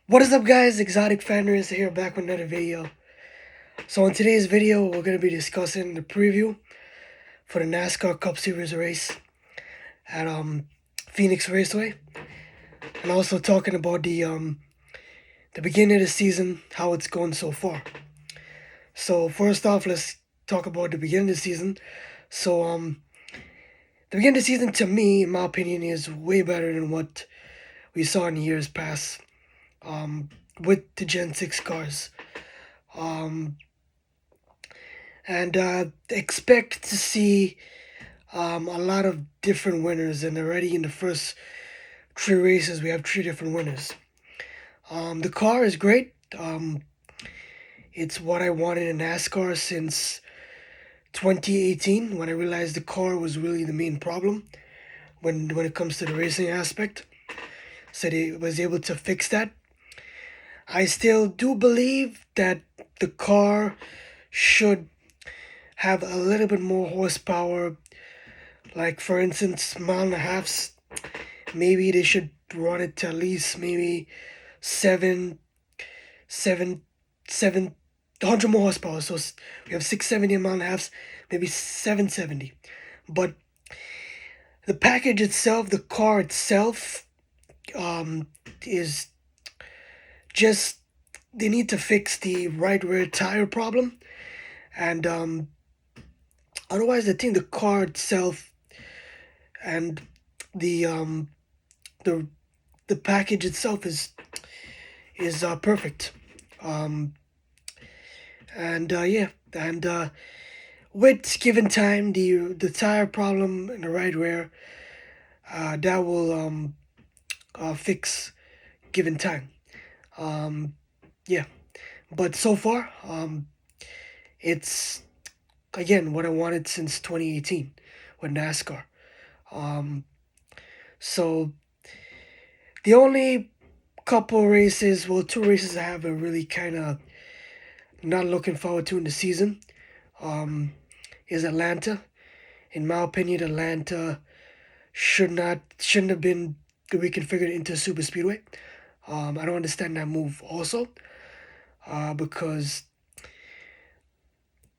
What is up, guys? Exotic Fan Race here, back with another video. So in today's video, we're going to be discussing the preview for the NASCAR Cup Series race at Phoenix Raceway, and also talking about the beginning of the season, how it's going so far. So first off, let's talk about the beginning of the season. So the beginning of the season, to me, in my opinion, is way better than what we saw in years past with the Gen 6 cars. And expect to see a lot of different winners. And already in the first three races, we have three different winners. The car is great. It's what I wanted in NASCAR since 2018, when I realized the car was really the main problem when it comes to the racing aspect. So they was able to fix that. I still do believe that the car should have a little bit more horsepower. Like, for instance, mile and a halfs. Maybe they should run it to at least maybe seven, seven, 100 more horsepower. So we have 670 mile and a halfs, maybe 770. But the package itself, the car itself, is just, they need to fix the right rear tire problem. And otherwise, I think the car itself and the the the package itself is perfect. Yeah, and with given time, the tire problem in the right rear, that will fix given time. Yeah, but so far, it's again what I wanted since 2018 with NASCAR. So the only couple races, well, two races I have a really kind of not looking forward to in the season, is Atlanta. In my opinion, Atlanta shouldn't have been reconfigured into a super speedway. I don't understand that move also, because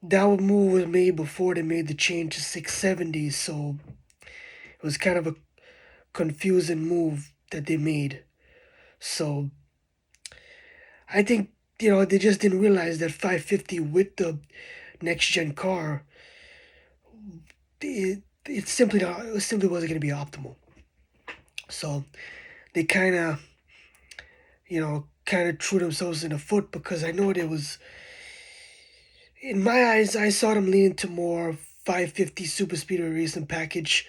that move was made before they made the change to 670, so it was kind of a confusing move that they made. So I think, they just didn't realize that 550 with the next gen car, it simply not, it simply wasn't going to be optimal. So they kind of threw themselves in the foot, because I know there was, in my eyes, I saw them leaning to more 550 super speedway racing package,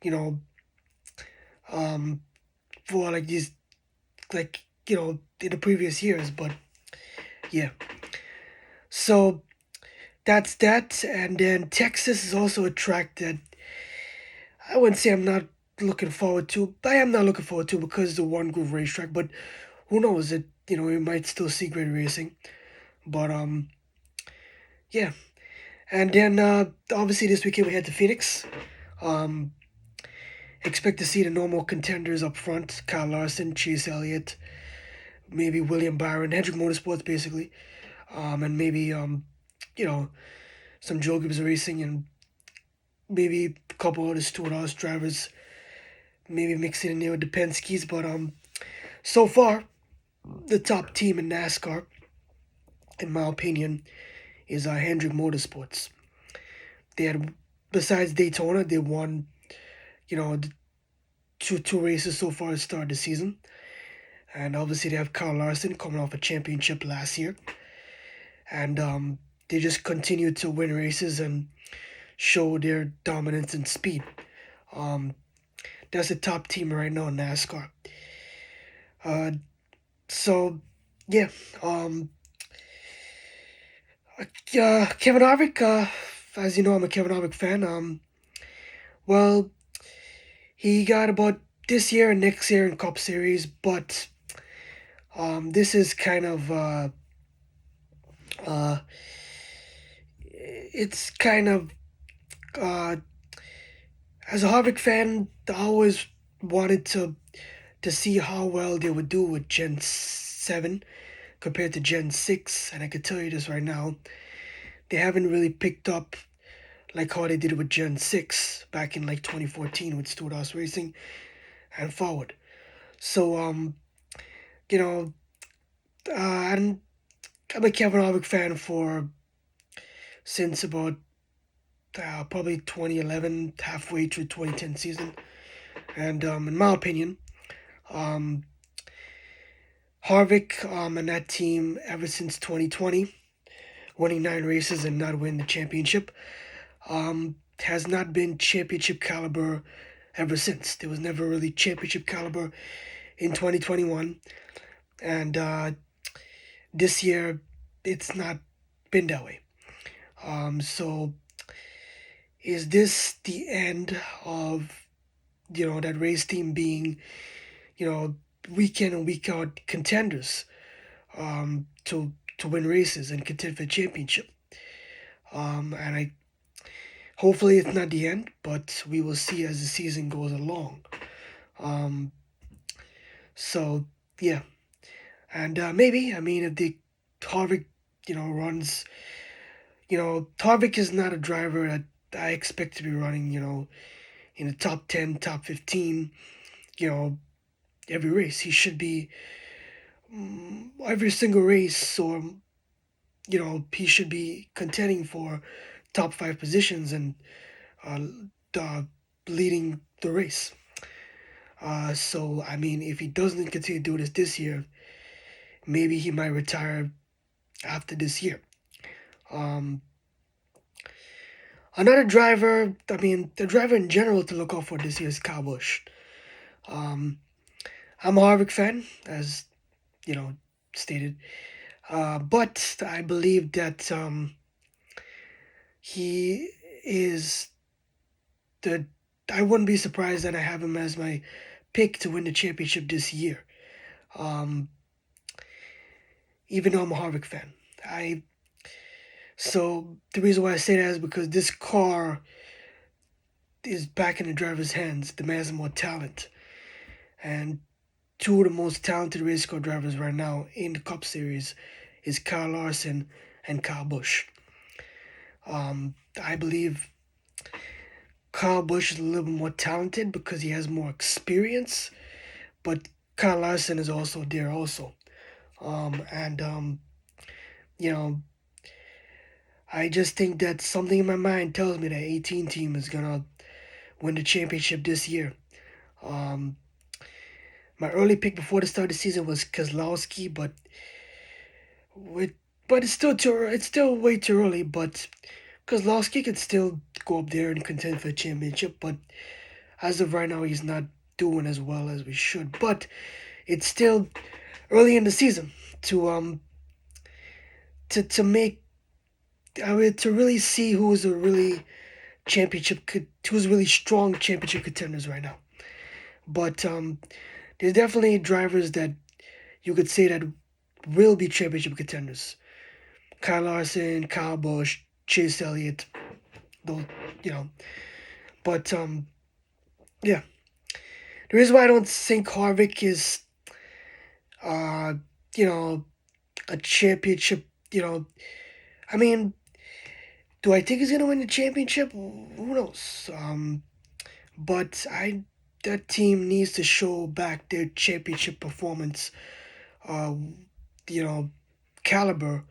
you know, for like these, like, in the previous years. But yeah, so that's that. And then Texas is also a track that I wouldn't say I'm not looking forward to. I am not looking forward to, because it's a one groove racetrack. But who knows? We might still see great racing. But yeah. And then obviously this weekend we head to Phoenix. Um, expect to see the normal contenders up front: Kyle Larson, Chase Elliott, maybe William Byron, Hendrick Motorsports, basically, and maybe some Joe Gibbs Racing, and maybe a couple other Stewart Haas drivers, maybe mixing in there with the Penske's. But so far, the top team in NASCAR, in my opinion, is Hendrick Motorsports. They had, besides Daytona, they won, the two races so far to start the season. And obviously they have Kyle Larson coming off a championship last year. And they just continue to win races and show their dominance and speed. That's the top team right now in NASCAR. So, yeah. Kevin Harvick, as you know, I'm a Kevin Harvick fan. Well, he got about this year and next year in Cup Series, but this is kind of it's kind of as a Harvick fan, I always wanted to see how well they would do with Gen 7 compared to Gen 6. And I can tell you this right now, they haven't really picked up like how they did with Gen 6 back in like 2014 with Stewart-Haas Racing and forward. So, you know, I'm a Kevin Harvick fan for since about probably 2011, halfway through 2010 season. And in my opinion, um, Harvick and that team ever since 2020, winning 9 races and not winning the championship, has not been championship caliber ever since. There was never really championship caliber in 2021, and this year it's not been that way. So is this the end of that race team being week in and week out contenders to win races and contend for the championship? And I hopefully it's not the end, but we will see as the season goes along. Um, so yeah, and maybe I mean if the Harvick runs, Harvick is not a driver that I expect to be running in the top 10, top 15, you know every race. He should be every single race, or he should be contending for top 5 positions and uh, uh, leading the race. So I mean, if he doesn't continue to do this year, maybe he might retire after this year. Um, Another driver, I mean, the driver in general to look out for this year is Kyle Busch. Um, I'm a Harvick fan, as stated, but I believe that he is the. I wouldn't be surprised that I have him as my pick to win the championship this year. Um, Even though I'm a Harvick fan, so the reason why I say that is because this car is back in the driver's hands. The man has more talent, and two of the most talented race car drivers right now in the Cup Series is Kyle Larson and Kyle Busch. I believe Kyle Busch is a little bit more talented because he has more experience, but Kyle Larson is also there also. And you know, I just think that something in my mind tells me that 18 team is gonna win the championship this year. Um, my early pick before the start of the season was Keselowski, with but it's still way too early. But Keselowski could still go up there and contend for the championship. But as of right now, he's not doing as well as we should. But it's still early in the season to make to really see who's a really who's really strong championship contenders right now. But there's definitely drivers that you could say that will be championship contenders. Kyle Larson, Kyle Busch, Chase Elliott, those, you know. But yeah, the reason why I don't think Harvick is, uh, you know, a championship. I mean, do I think he's gonna win the championship? Who knows? But that team needs to show back their championship performance. Uh, you know, caliber.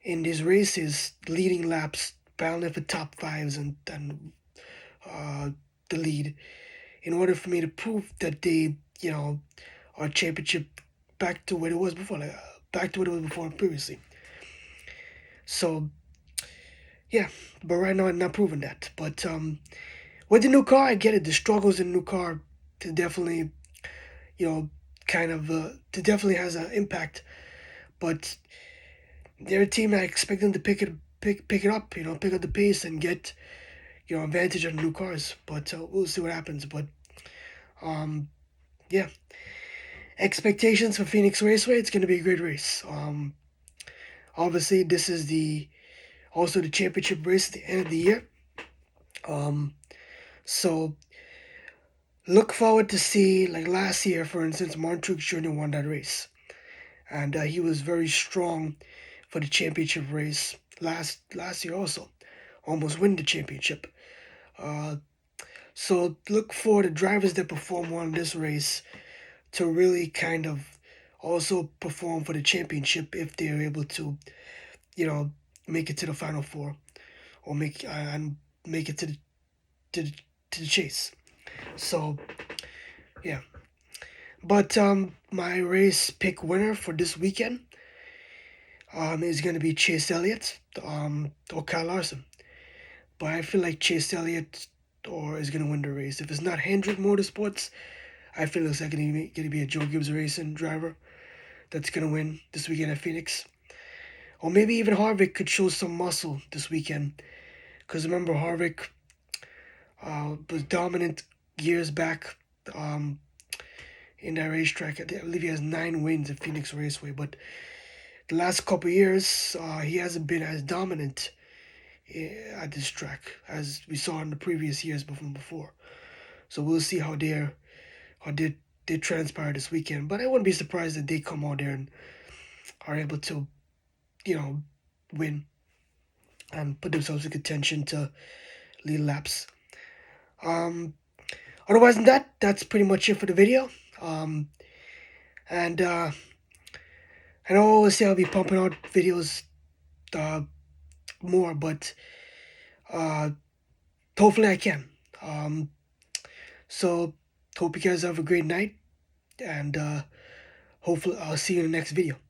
In these races, leading laps, battling for top fives and uh, the lead, in order for me to prove that they, are championship back to what it was before, back to what it was before previously. So yeah, but right now I'm not proving that. But with the new car, I get it. The struggles in the new car to definitely, kind of, to definitely has an impact. But they're a team that I expect them to pick it up, pick up the pace and get, advantage on the new cars. But we'll see what happens. But yeah, expectations for Phoenix Raceway. It's going to be a great race. Obviously, this is also the championship race at the end of the year. So look forward to see, like last year, for instance, Martin Truex Jr. won that race, and he was very strong for the championship race last year also, almost win the championship. Uh, so look for the drivers that perform well in this race to really kind of also perform for the championship if they're able to, you know, make it to the final four or make it to the, to the chase. So yeah, but my race pick winner for this weekend is going to be Chase Elliott or Kyle Larson. But I feel like Chase Elliott or is going to win the race. If it's not Hendrick Motorsports, I feel it's like going to be a Joe Gibbs Racing driver that's going to win this weekend at Phoenix. Or maybe even Harvick could show some muscle this weekend. Because remember, Harvick was dominant years back in that racetrack. I believe he has 9 wins at Phoenix Raceway. But the last couple of years, he hasn't been as dominant at this track as we saw in the previous years before. So we'll see how they transpire this weekend. But I wouldn't be surprised that they come out there and are able to, you know, win and put themselves in contention to lead laps. Um, Otherwise than that, that's pretty much it for the video. And I know obviously I'll be pumping out videos uh, more, but uh, hopefully I can. So hope you guys have a great night, and hopefully I'll see you in the next video.